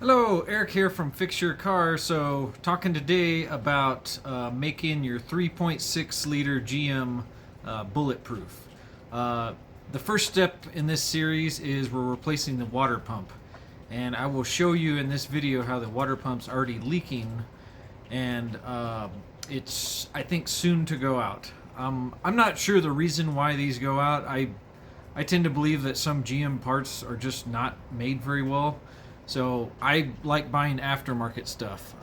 Hello, Eric here from Fix Your Car. So, talking today about making your 3.6 liter GM bulletproof. The first step in this series is we're replacing the water pump, and I will show you in this video how the water pump's already leaking, and it's, I think, soon to go out. I'm not sure the reason why these go out. I tend to believe that some GM parts are just not made very well. So I like buying aftermarket stuff.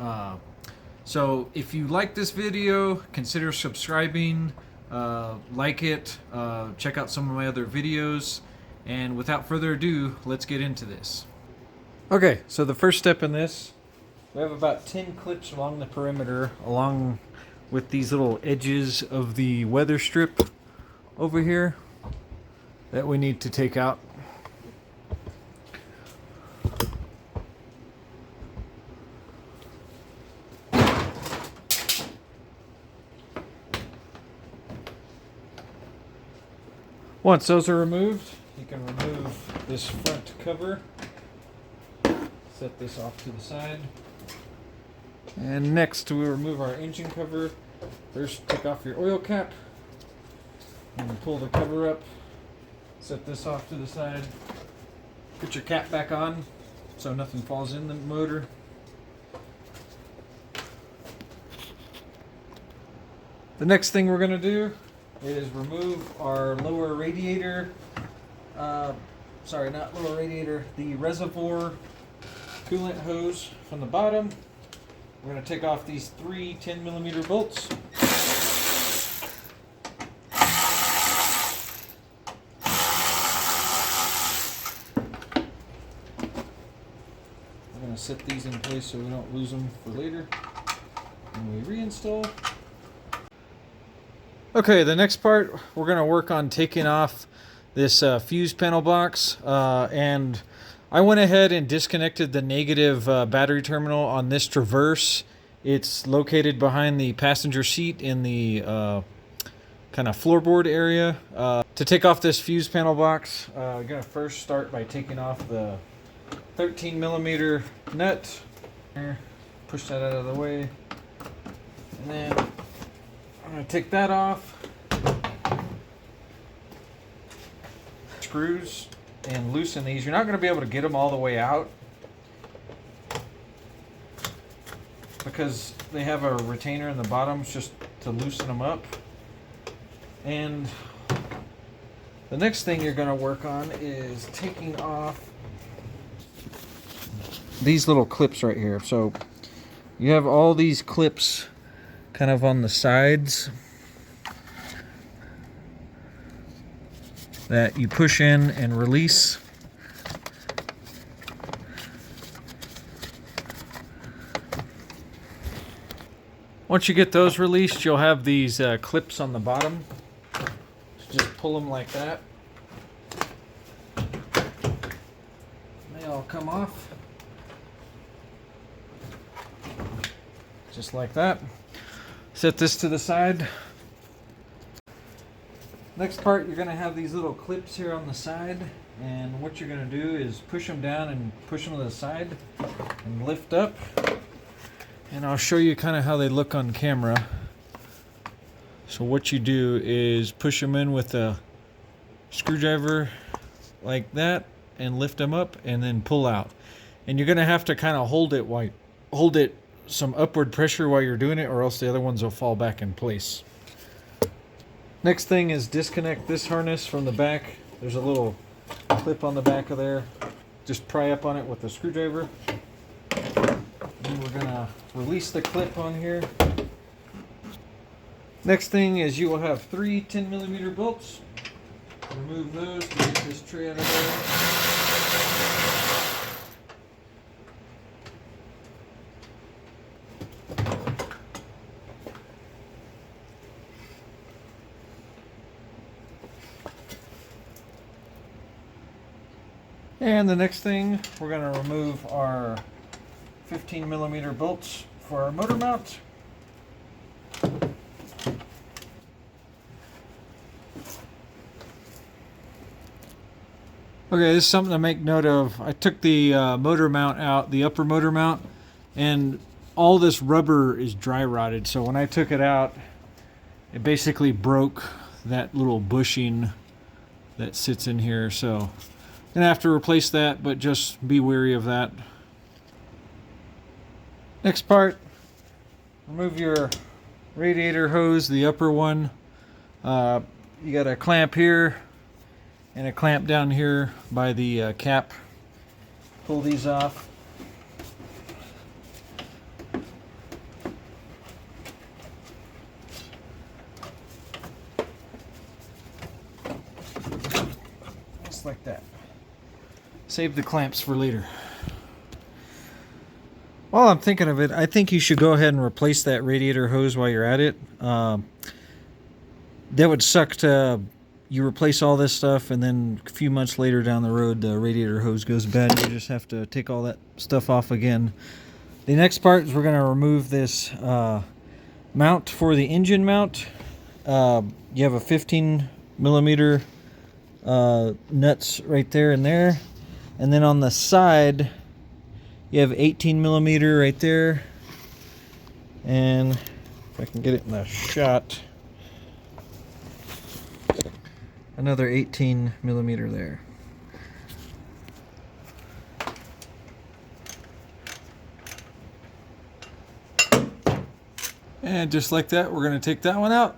So if you like this video, consider subscribing, like it, check out some of my other videos, and without further ado, let's get into this. Okay, so the first step in this, we have about 10 clips along the perimeter, along with these little edges of the weather strip over here that we need to take out. Once those are removed, you can remove this front cover, set this off to the side, and next we remove our engine cover. First, take off your oil cap, and pull the cover up, set this off to the side, put your cap back on so nothing falls in the motor. The next thing we're going to do is remove our lower radiator, sorry, not lower radiator, the reservoir coolant hose from the bottom. We're going to take off these three 10mm bolts. We're going to set these in place so we don't lose them for later. And we reinstall. Okay, the next part, we're going to work on taking off this fuse panel box, and I went ahead and disconnected the negative battery terminal on this Traverse. It's located behind the passenger seat in the kind of floorboard area. To take off this fuse panel box, we're going to first start by taking off the 13mm nut. Push that out of the way, and then I'm going to take that off, screws, and loosen these. You're not going to be able to get them all the way out because they have a retainer in the bottom just to loosen them up. And the next thing you're going to work on is taking off these little clips right here. So you have all these clips kind of on the sides that you push in and release. Once you get those released, you'll have these clips on the bottom. Just pull them like that. They all come off. Just like that. Set this to the side. Next part, you're going to have these little clips here on the side, and what you're going to do is push them down and push them to the side and lift up, and I'll show you kind of how they look on camera. So what you do is push them in with a screwdriver like that and lift them up and then pull out, and you're going to have to kind of hold it some upward pressure while you're doing it, or else the other ones will fall back in place. Next thing is disconnect this harness from the back. There's a little clip on the back of there. Just pry up on it with a screwdriver. And we're gonna release the clip on here. Next thing is you will have three 10mm bolts. Remove those to get this tray out of there. And the next thing, we're going to remove our 15mm bolts for our motor mount. Okay, this is something to make note of. I took the motor mount out, the upper motor mount, and all this rubber is dry rotted. So when I took it out, it basically broke that little bushing that sits in here. So I'm gonna have to replace that, but just be wary of that. Next part, remove your radiator hose, the upper one. You got a clamp here and a clamp down here by the cap. Pull these off. Just like that. Save the clamps for later. While I'm thinking of it, I think you should go ahead and replace that radiator hose while you're at it. That would suck to you replace all this stuff and then a few months later down the road the radiator hose goes bad and you just have to take all that stuff off again. The next part is we're going to remove this mount for the engine mount. You have a 15 millimeter nuts right there and there, and then on the side you have 18 millimeter right there, and if I can get it in the shot, another 18 millimeter there. And just like that, we're going to take that one out.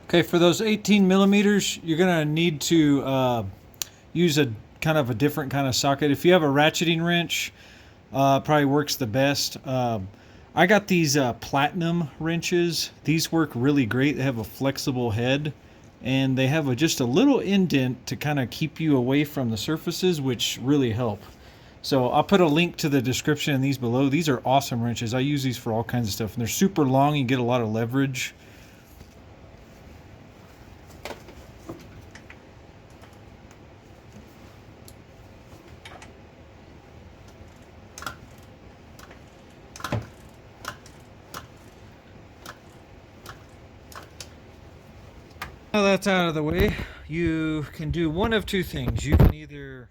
Okay, for those 18 millimeters, you're going to need to use a kind of a different kind of socket. If you have a ratcheting wrench, probably works the best. I got these platinum wrenches. These work really great. They have a flexible head, and they have just a little indent to kind of keep you away from the surfaces, which really help. So I'll put a link to the description in these below. These are awesome wrenches. I use these for all kinds of stuff, and they're super long. You get a lot of leverage. Now that's out of the way, you can do one of two things. You can either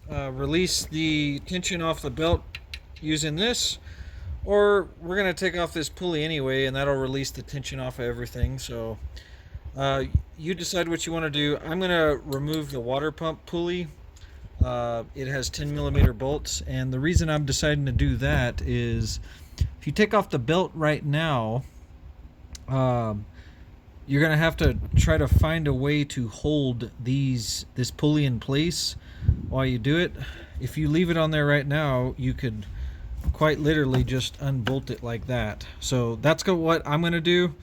release the tension off the belt using this, or we're going to take off this pulley anyway, and that'll release the tension off of everything. So you decide what you want to do. I'm going to remove the water pump pulley. It has 10 millimeter bolts, and the reason I'm deciding to do that is if you take off the belt right now, you're going to have to try to find a way to hold this pulley in place while you do it. If you leave it on there right now, you could quite literally just unbolt it like that. So that's what I'm going to do.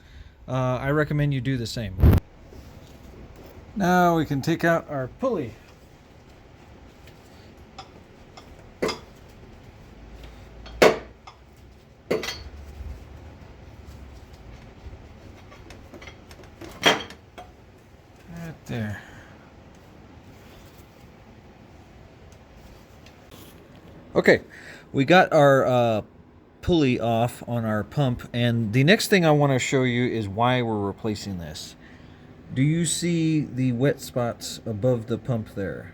I recommend you do the same. Now we can take out our pulley. There. Okay, we got our pulley off on our pump, and the next thing I want to show you is why we're replacing this. Do you see the wet spots above the pump there?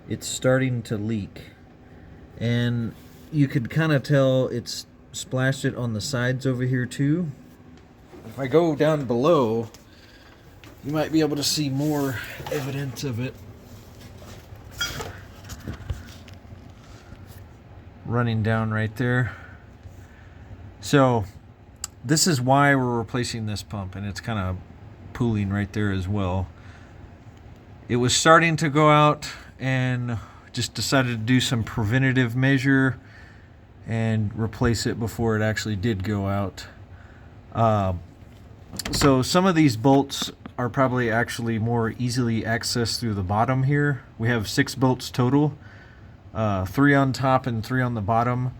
It's starting to leak, and you could kind of tell it's splashed it on the sides over here too. If I go down below, you might be able to see more evidence of it. Running down right there. So this is why we're replacing this pump, and it's kind of pooling right there as well. It was starting to go out, and just decided to do some preventative measure and replace it before it actually did go out. So some of these bolts are probably actually more easily accessed through the bottom here. We have 6 bolts total, 3 on top and 3 on the bottom.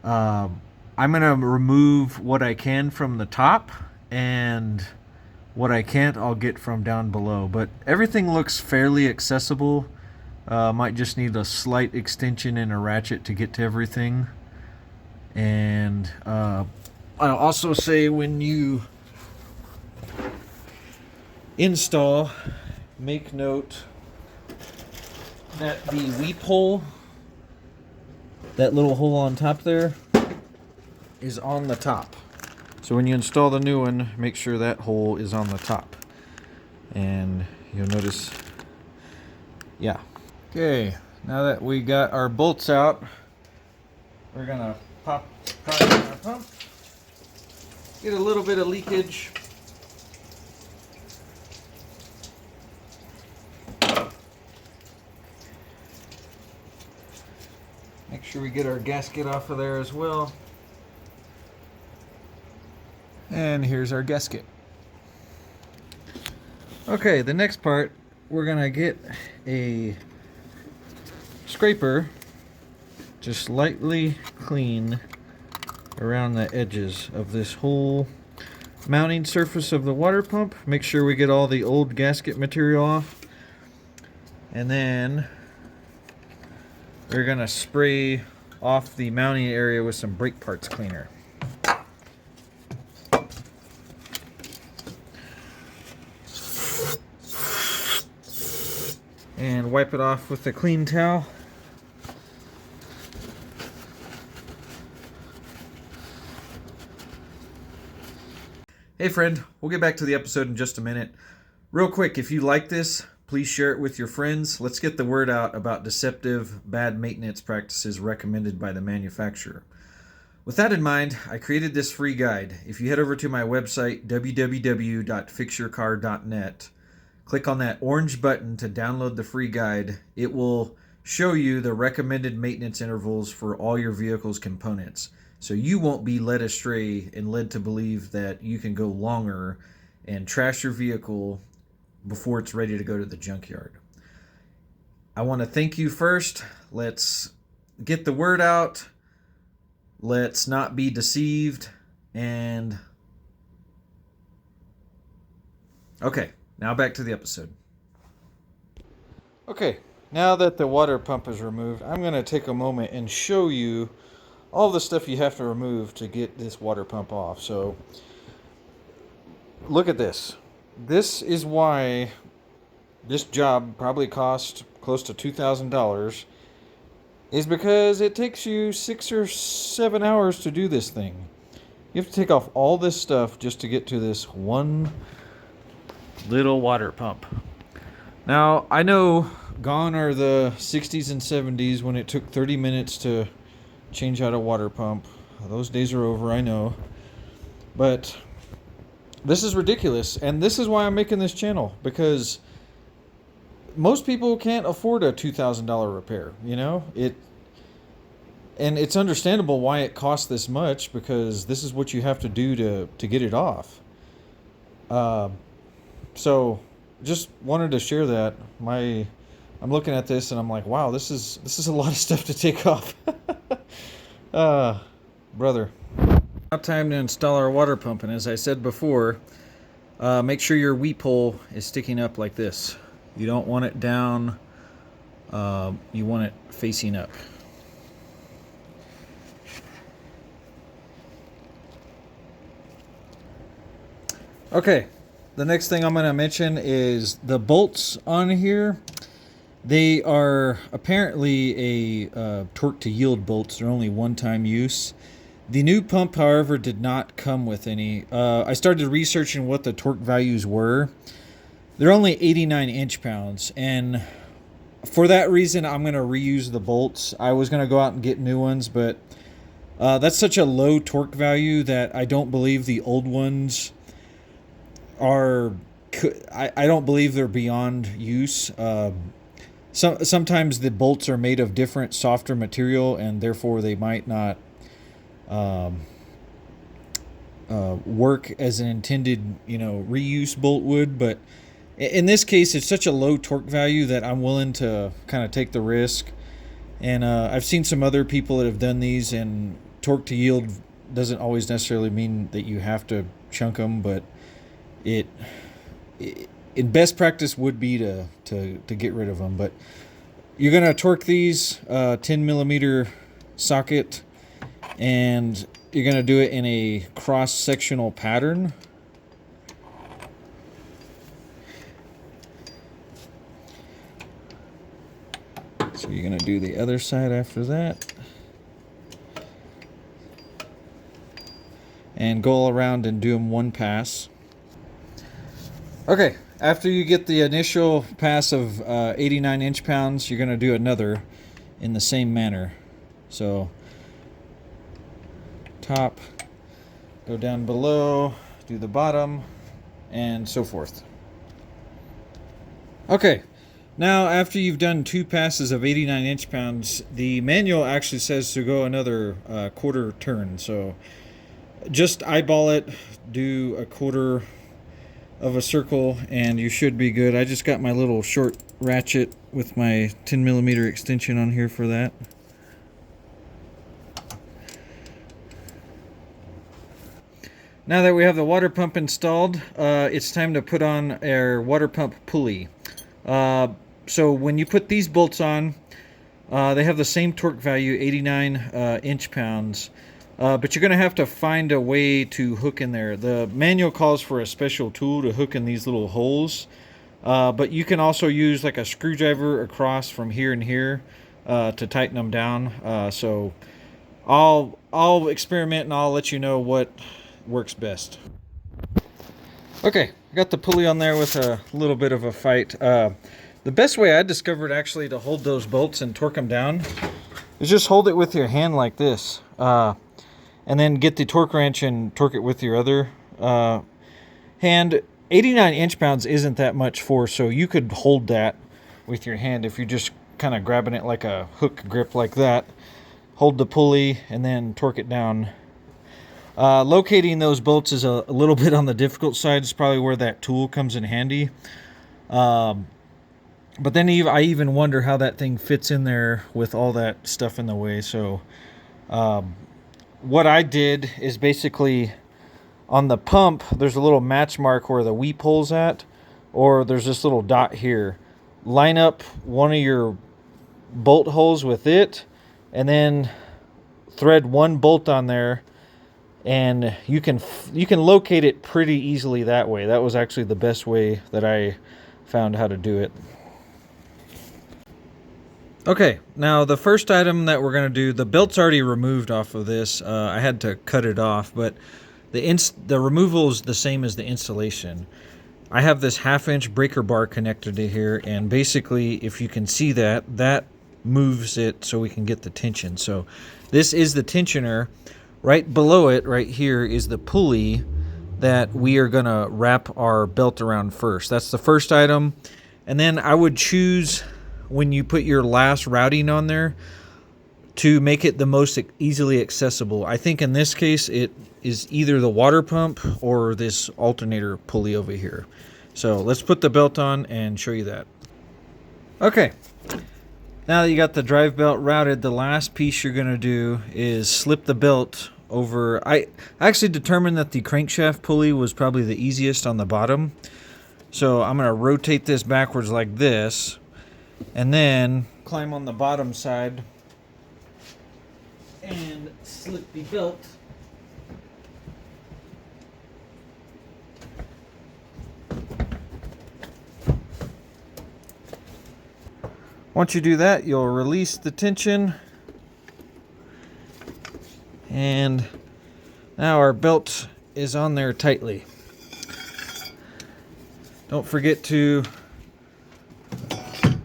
I'm gonna remove what I can from the top, and what I can't I'll get from down below, but everything looks fairly accessible. Might just need a slight extension and a ratchet to get to everything. And I'll also say, when you install, make note that the weep hole, that little hole on top there, is on the top. So when you install the new one, make sure that hole is on the top. And you'll notice, yeah. Okay, now that we got our bolts out, we're gonna pop in our pump. Get a little bit of leakage. Make sure we get our gasket off of there as well. And here's our gasket. Okay, the next part, we're gonna get a scraper, just lightly clean around the edges of this whole mounting surface of the water pump. Make sure we get all the old gasket material off. And then we're gonna spray off the mounting area with some brake parts cleaner. And wipe it off with a clean towel. Hey friend, we'll get back to the episode in just a minute. Real quick, if you like this, please share it with your friends. Let's get the word out about deceptive, bad maintenance practices recommended by the manufacturer. With that in mind, I created this free guide. If you head over to my website, www.fixyourcar.net, click on that orange button to download the free guide. It will show you the recommended maintenance intervals for all your vehicle's components. So you won't be led astray and led to believe that you can go longer and trash your vehicle before it's ready to go to the junkyard. I want to thank you first. Let's get the word out. Let's not be deceived. And okay, now back to the episode. Okay, now that the water pump is removed, I'm going to take a moment and show you all the stuff you have to remove to get this water pump off. So look at this. This is why this job probably cost close to $2,000, is because it takes you 6 or 7 hours to do this thing. You have to take off all this stuff just to get to this one little water pump. Now, I know gone are the 60s and 70s when it took 30 minutes to change out a water pump. Those days are over, I know. But this is ridiculous, and this is why I'm making this channel, because most people can't afford a $2,000 repair, you know? And it's understandable why it costs this much, because this is what you have to do to get it off. So just wanted to share that. I'm looking at this and I'm like, wow, this is a lot of stuff to take off. Brother. Now time to install our water pump, and as I said before, make sure your weep hole is sticking up like this. You don't want it down, you want it facing up. Okay, the next thing I'm going to mention is the bolts on here. They are apparently a torque to yield bolts. They're only one-time use. The new pump, however, did not come with any. I started researching what the torque values were. They're only 89 inch-pounds, and for that reason, I'm going to reuse the bolts. I was going to go out and get new ones, but that's such a low torque value that I don't believe the old ones are. I don't believe they're beyond use. Sometimes the bolts are made of different, softer material, and therefore they might not work as an intended, reuse bolt would. But in this case, it's such a low torque value that I'm willing to kind of take the risk. And I've seen some other people that have done these, and torque to yield doesn't always necessarily mean that you have to chunk them, but it in best practice would be to get rid of them. But you're going to torque these 10 millimeter socket, and you're going to do it in a cross-sectional pattern. you're going to do the other side after that. And go around and do them one pass. Okay, after you get the initial pass of 89 inch-pounds, you're going to do another in the same manner. So, top, go down below, do the bottom, and so forth. Okay, now after you've done 2 passes of 89 inch-pounds, the manual actually says to go another quarter turn. So just eyeball it, do a quarter of a circle, and you should be good. I just got my little short ratchet with my 10mm extension on here for that. Now that we have the water pump installed, it's time to put on our water pump pulley. So when you put these bolts on, they have the same torque value, 89 inch-pounds. But you're going to have to find a way to hook in there. The manual calls for a special tool to hook in these little holes. But you can also use like a screwdriver across from here and here to tighten them down. So I'll experiment and I'll let you know what works best. Okay, I got the pulley on there with a little bit of a fight. The best way I discovered actually to hold those bolts and torque them down is just hold it with your hand like this. And then get the torque wrench and torque it with your other hand. 89 inch-pounds isn't that much force, so you could hold that with your hand if you're just kind of grabbing it like a hook grip like that. Hold the pulley and then torque it down. Locating those bolts is a little bit on the difficult side. It's probably where that tool comes in handy. But then I even wonder how that thing fits in there with all that stuff in the way. So what I did is basically on the pump, there's a little match mark where the weep hole's at, or there's this little dot here. Line up one of your bolt holes with it, and then thread one bolt on there, and you can locate it pretty easily that way. That was actually the best way that I found how to do it. Okay, now the first item that we're going to do, the belt's already removed off of this. I had to cut it off, but the removal is the same as the installation. I have this 1/2-inch breaker bar connected to here, and basically, if you can see that moves it so we can get the tension. So this is the tensioner. Right below it, right here, is the pulley that we are going to wrap our belt around first. That's the first item. And then I would choose, when you put your last routing on there, to make it the most easily accessible. I think in this case it is either the water pump or this alternator pulley over here. So let's put the belt on and show you that. Okay, now that you got the drive belt routed, the last piece you're going to do is slip the belt over. I actually determined that the crankshaft pulley was probably the easiest on the bottom. So I'm going to rotate this backwards like this, and then climb on the bottom side and slip the belt once you do that, you'll release the tension, and now our belt is on there tightly. Don't forget to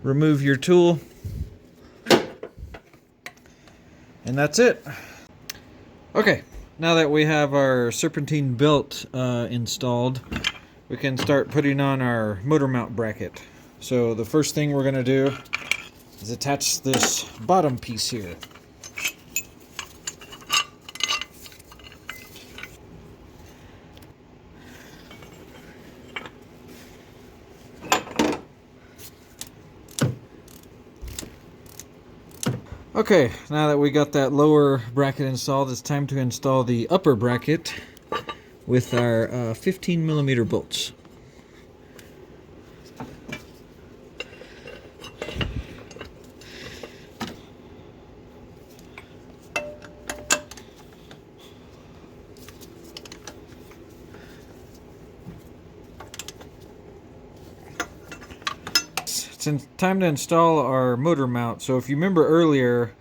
remove your tool, and that's it. Okay, now that we have our serpentine belt installed, we can start putting on our motor mount bracket. So the first thing we're going to do is attach this bottom piece here. Okay, now that we got that lower bracket installed, it's time to install the upper bracket with our 15mm bolts. it's time to install our motor mount. So if you remember earlier,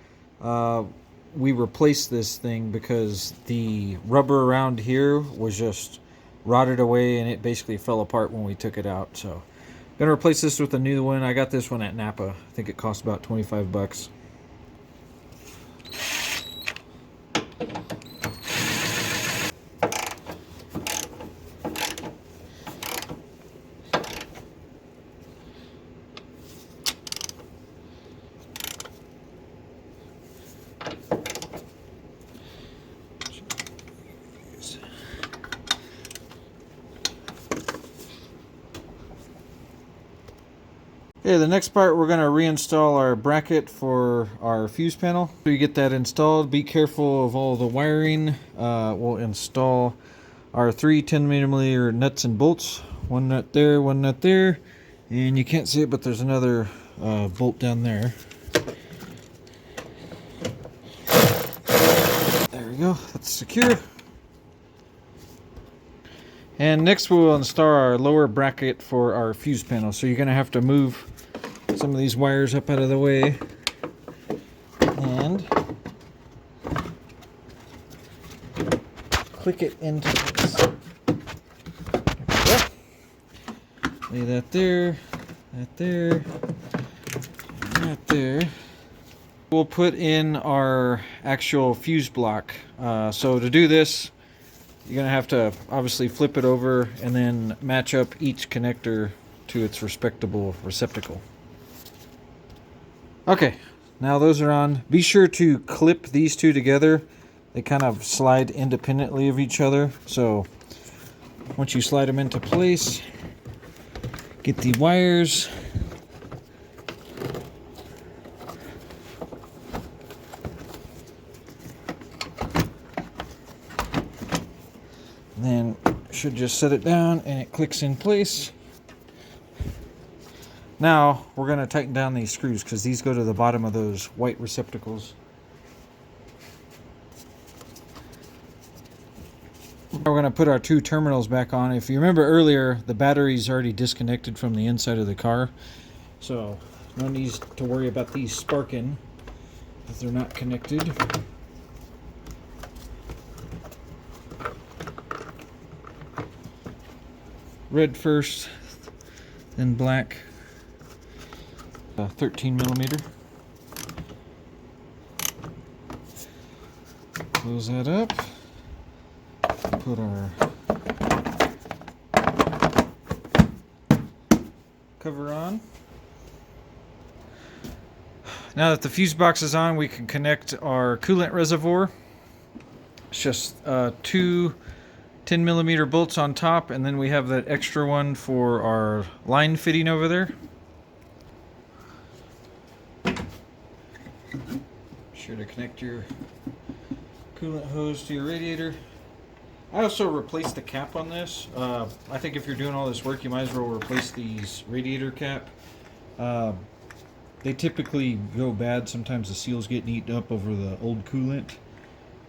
we replaced this thing because the rubber around here was just rotted away and it basically fell apart when we took it out. So I'm gonna replace this with a new one. I got this one at Napa. I think it cost about 25 bucks. Okay, the next part, we're going to reinstall our bracket for our fuse panel. So you get that installed, be careful of all the wiring. We'll install our three 10mm nuts and bolts. One nut there, one nut there. And you can't see it, but there's another bolt down there. There we go, that's secure. And next we'll install our lower bracket for our fuse panel. So you're going to have to move some of these wires up out of the way and click it into place. Lay that there, that there, and that there. We'll put in our actual fuse block. So to do this, you're going to have to obviously flip it over and then match up each connector to its respectable receptacle. Okay, now those are on. Be sure to clip these two together. They kind of slide independently of each other. So once you slide them into place, get the wires. And then should just set it down and it clicks in place. Now we're going to tighten down these screws because these go to the bottom of those white receptacles. We're going to put our two terminals back on. If you remember earlier, the battery's already disconnected from the inside of the car. So no need to worry about these sparking if they're not connected. Red first, then black. 13mm. Close that up. Put our cover on. Now that the fuse box is on, we can connect our coolant reservoir. It's just two 10mm bolts on top, and then we have that extra one for our line fitting over there. Sure to connect your coolant hose to your radiator. I also replaced the cap on this. I think if you're doing all this work, you might as well replace these radiator cap. They typically go bad. Sometimes the seals get eaten up over the old coolant,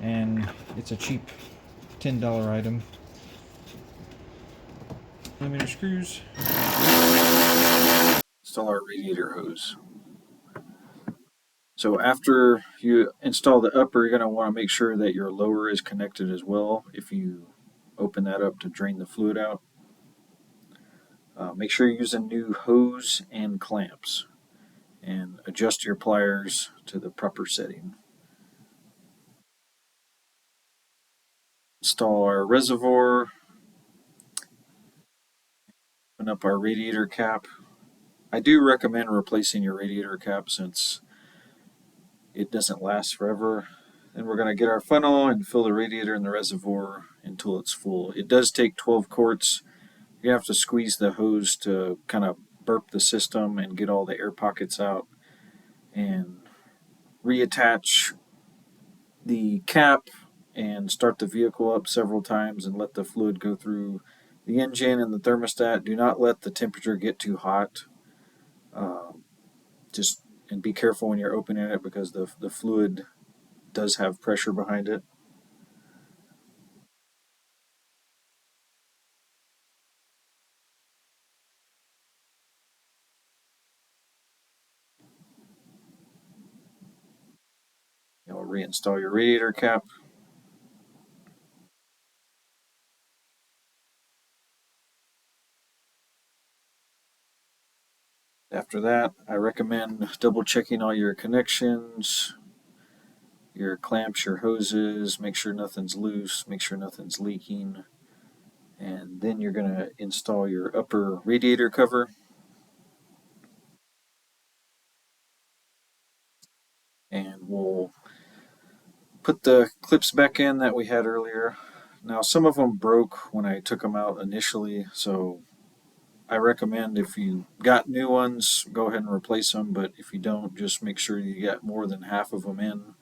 and it's a cheap $10 item. Millimeter screws. Install our radiator hose. So after you install the upper, you're going to want to make sure that your lower is connected as well if you open that up to drain the fluid out. Make sure you're using new hose and clamps, and adjust your pliers to the proper setting. Install our reservoir. Open up our radiator cap. I do recommend replacing your radiator cap since it doesn't last forever. Then we're going to get our funnel and fill the radiator in the reservoir until it's full. It does take 12 quarts. You have to squeeze the hose to kind of burp the system and get all the air pockets out, and reattach the cap and start the vehicle up several times and let the fluid go through the engine and the thermostat. Do not let the temperature get too hot. And be careful when you're opening it because the fluid does have pressure behind it. reinstall your radiator cap. After that, I recommend double checking all your connections, your clamps, your hoses, make sure nothing's loose, make sure nothing's leaking. And then you're going to install your upper radiator cover. And we'll put the clips back in that we had earlier. Now, some of them broke when I took them out initially, so I recommend if you got new ones, go ahead and replace them, but if you don't, just make sure you get more than half of them in.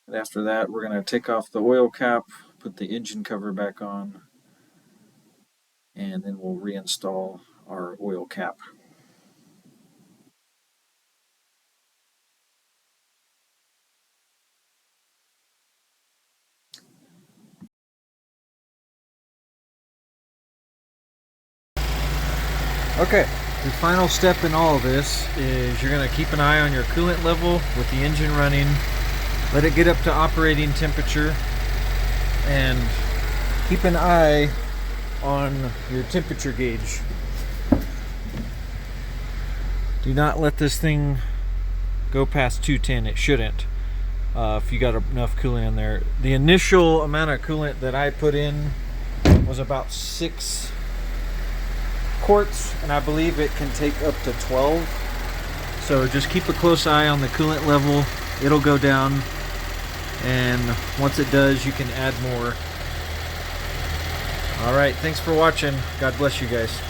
And after that, we're going to take off the oil cap, put the engine cover back on, and then we'll reinstall our oil cap. Okay, the final step in all of this is you're going to keep an eye on your coolant level with the engine running. Let it get up to operating temperature and keep an eye on your temperature gauge. Do not let this thing go past 210. It shouldn't if you got enough coolant in there. The initial amount of coolant that I put in was about 6 quarts, and I believe it can take up to 12. So just keep a close eye on the coolant level. It'll go down, and once it does, you can add more. All right, thanks for watching. God bless you guys.